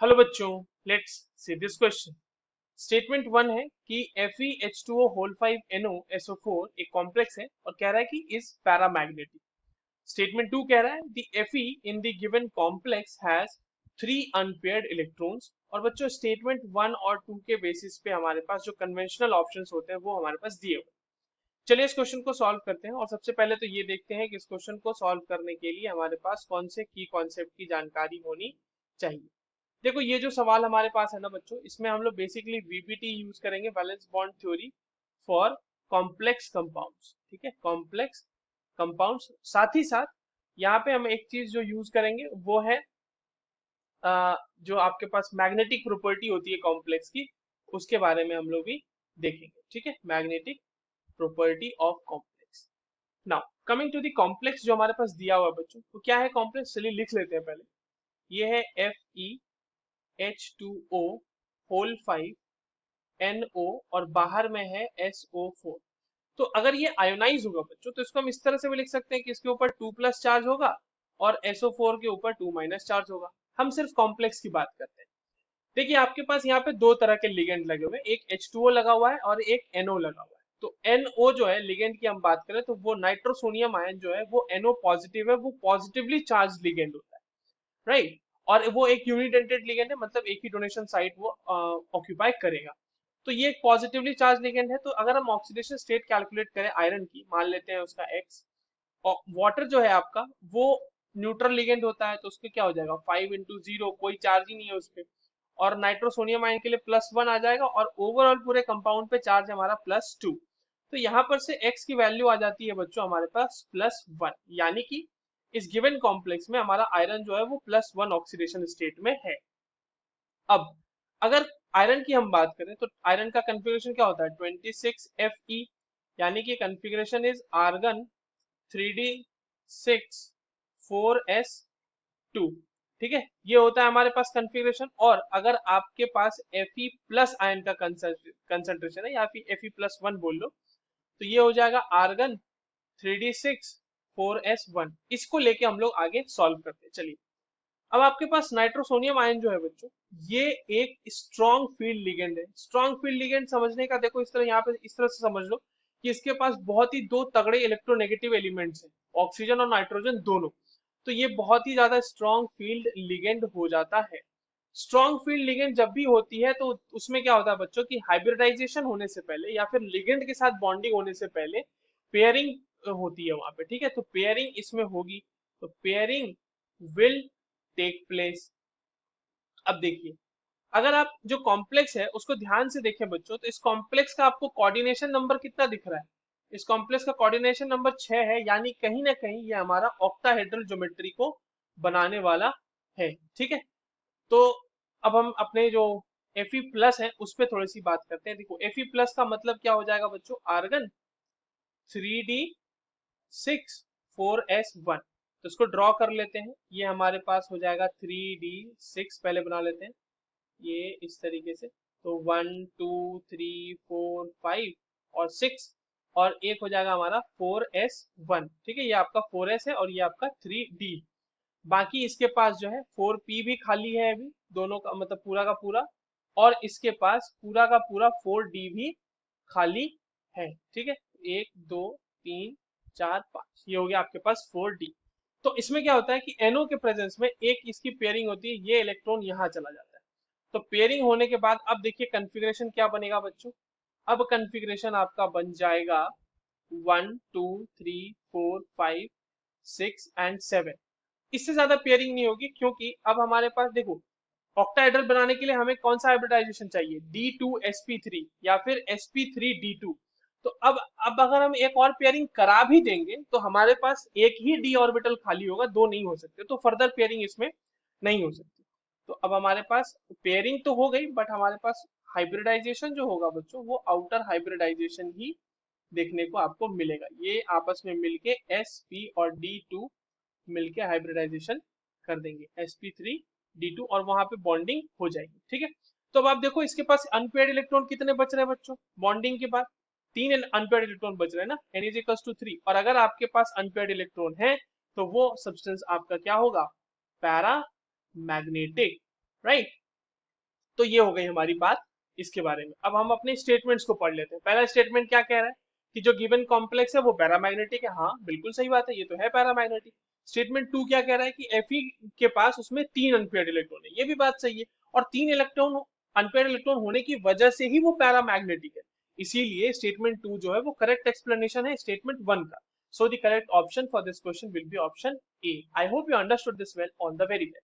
Hello बच्चों, let's see this question. Statement one है कि FeH2O होल 5NoSO4 एक कॉम्प्लेक्स है और कह रहा है कि इज पैरामैग्नेटिक। स्टेटमेंट टू कह रहा है the Fe in the given complex has 3 unpaired electrons. और बच्चों स्टेटमेंट वन और टू के बेसिस पे हमारे पास जो कन्वेंशनल ऑप्शंस होते हैं वो हमारे पास दिए हुए हैं। चलिए इस क्वेश्चन को सॉल्व करते हैं और सबसे पहले तो ये देखते हैं कि इस क्वेश्चन को सॉल्व करने के लिए हमारे पास कौन से की कॉन्सेप्ट की जानकारी होनी चाहिए। देखो ये जो सवाल हमारे पास है ना बच्चों, इसमें हम लोग बेसिकली VBT यूज करेंगे, valence bond theory for complex compounds. ठीक है, कॉम्प्लेक्स कंपाउंड्स। साथ ही साथ यहाँ पे हम एक चीज जो यूज करेंगे वो है जो आपके पास मैग्नेटिक प्रॉपर्टी होती है कॉम्प्लेक्स की, उसके बारे में हम लोग भी देखेंगे। ठीक है, magnetic property of complex. Now coming to the complex जो हमारे पास दिया हुआ है बच्चों, तो क्या है कॉम्प्लेक्स, चलिए लिख लेते हैं पहले। ये है FeH2O होल 5NO और बाहर में है SO4। तो अगर ये आयोनाइज होगा बच्चों तो इसको हम इस तरह से भी लिख सकते हैं कि इसके ऊपर 2+ चार्ज होगा और SO4 के ऊपर 2- चार्ज होगा। हम सिर्फ कॉम्प्लेक्स की बात करते हैं। देखिए आपके पास यहाँ पे दो तरह के लिगेंड लगे हुए हैं, एक H2O लगा हुआ है और एक NO लगा हुआ है। तो NO जो है लिगेंड की हम बात करें तो वो नाइट्रोसोनियम आयन जो है वो NO पॉजिटिव है, वो पॉजिटिवली चार्ज लिगेंड होता है, राइट। और वो एक यूनिडेंटेड लिगेंड है, मतलब एक ही डोनेशन साइट वो ऑक्यूपाई करेगा। तो ये एक पॉजिटिवली चार्ज लिगेंड है। तो अगर हम ऑक्सीडेशन स्टेट कैलकुलेट करें आयरन की, मान लेते हैं उसका X, और वाटर जो है आपका वो न्यूट्रल लिगेंड होता है, तो उसके क्या हो जाएगा 5 × 0, कोई चार्ज ही नहीं है उसपे। और नाइट्रोसोनियम आयन के लिए +1 आ जाएगा और ओवरऑल पूरे कंपाउंड पे चार्ज है हमारा +2। तो यहाँ पर से x की वैल्यू आ जाती है बच्चों हमारे पास +1, यानी कि इस गिवन कॉम्प्लेक्स में हमारा आयरन जो है वो +1 ऑक्सीडेशन स्टेट में है। अब अगर आयरन की हम बात करें तो आयरन का कन्फिग्रेशन क्या होता है 26Fe, यानी कि configuration is argon 3d6 4s2। ठीक है, ये होता है हमारे पास कन्फिग्रेशन। और अगर आपके पास Fe+ आयन का कंसंट्रेशन है या फिर Fe+1 बोल लो, तो ये हो जाएगा आर्गन 3d6 4s1। इसको लेके हम लोग आगे सॉल्व करते हैं। चलिए अब आपके पास नाइट्रोसोनियम आयन जो है बच्चों, ये एक स्ट्रॉन्ग फील्ड लिगेंड है। स्ट्रॉन्ग फील्ड लिगेंड समझने का देखो इस तरह, यहाँ पे इस तरह से समझ लो कि इसके पास बहुत ही दो तगड़े इलेक्ट्रोनेगेटिव एलिमेंट्स हैं, ऑक्सीजन और नाइट्रोजन दोनों। तो ये बहुत ही ज्यादा स्ट्रॉन्ग फील्ड लिगेंड हो जाता है। स्ट्रॉन्ग फील्ड लिगेंड जब भी होती है तो उसमें क्या होता है बच्चों की हाइब्रिडाइजेशन होने से पहले या फिर लिगेंड के साथ बॉन्डिंग होने से पहले पेयरिंग होती है वहां पे। ठीक है, तो पेयरिंग इसमें होगी, तो पेयरिंग विल टेक प्लेस। अब देखिए अगर आप जो कॉम्प्लेक्स है उसको ध्यान से देखें बच्चों, तो इस कॉम्प्लेक्स का आपको कोऑर्डिनेशन नंबर कितना दिख रहा है, इस कॉम्प्लेक्स का कोऑर्डिनेशन नंबर 6 है, यानी कहीं ना कहीं ये हमारा ऑक्टाहेड्रल ज्योमेट्री को बनाने वाला है। ठीक है, तो अब हम अपने जो Fe+ है उस पर थोड़ी सी बात करते हैं। देखो Fe+ का मतलब क्या हो जाएगा बच्चों, आर्गन 3d6 4s1। तो इसको ड्रॉ कर लेते हैं, ये हमारे पास हो जाएगा 3d6, पहले बना लेते हैं ये इस तरीके से। तो 1 2 3 4 5 और 6, और एक हो जाएगा हमारा 4s1। ठीक है, ये आपका 4s है और ये आपका 3d। बाकी इसके पास जो है 4p भी खाली है अभी, दोनों का मतलब पूरा का पूरा, और इसके पास पूरा का पूरा 4d भी खाली है। ठीक है, 1 2 3 4 5, ये हो गया आपके पास 4d। तो इसमें क्या होता है कि NO के प्रेजेंस में एक इसकी पेयरिंग होती है, ये इलेक्ट्रॉन यहाँ चला जाता है। तो पेयरिंग होने के बाद अब देखिए कन्फिग्रेशन क्या बनेगा बच्चों। अब कन्फिग्रेशन आपका बन जाएगा 1 2 3 4 5 6 एंड 7। इससे ज्यादा पेयरिंग नहीं होगी, क्योंकि अब हमारे पास देखो ऑक्टाहेड्रल बनाने के लिए हमें कौन सा हाइब्रिडाइजेशन चाहिए, D2sp3 या फिर sp3d2। तो अब अगर हम एक और पेयरिंग करा भी देंगे तो हमारे पास एक ही d ऑर्बिटल खाली होगा, दो नहीं हो सकते, तो फर्दर पेयरिंग इसमें नहीं हो सकती। तो अब हमारे पास पेयरिंग तो हो गई, बट हमारे पास हाइब्रिडाइजेशन जो होगा बच्चों वो आउटर हाइब्रिडाइजेशन ही देखने को आपको मिलेगा। ये आपस में मिलके sp और d2 मिलके हाइब्रिडाइजेशन कर देंगे, sp3d2, और वहां पे बॉन्डिंग हो जाएगी। ठीक है, तो अब आप देखो इसके पास अनपेयर्ड इलेक्ट्रॉन कितने बच रहे हैं बच्चों, बॉन्डिंग के बाद 3 अनपेयर्ड इलेक्ट्रॉन बच रहे हैं ना, n = 3। और अगर आपके पास अनपेयर्ड इलेक्ट्रॉन है तो वो सब्सटेंस आपका क्या होगा, पैरा मैग्नेटिक, राइट। तो ये हो गई हमारी बात इसके बारे में। अब हम अपने स्टेटमेंट्स को पढ़ लेते हैं। पहला स्टेटमेंट क्या कह रहा है कि जो गिवन कॉम्प्लेक्स है वो पैरामैग्नेटिक है। हाँ बिल्कुल सही बात है, ये तो है पैरामैग्नेटिक। स्टेटमेंट टू क्या कह रहा है कि Fe के पास उसमें 3 अनपेयर्ड इलेक्ट्रॉन है, ये भी बात सही है। और 3 इलेक्ट्रॉन अनपेयर्ड इलेक्ट्रॉन होने की वजह से ही वो पैरामैग्नेटिक है। इसीलिए स्टेटमेंट टू जो है वो करेक्ट एक्सप्लेनेशन है स्टेटमेंट वन का। So the correct option for this question will be option A. I hope you understood this well on the very well.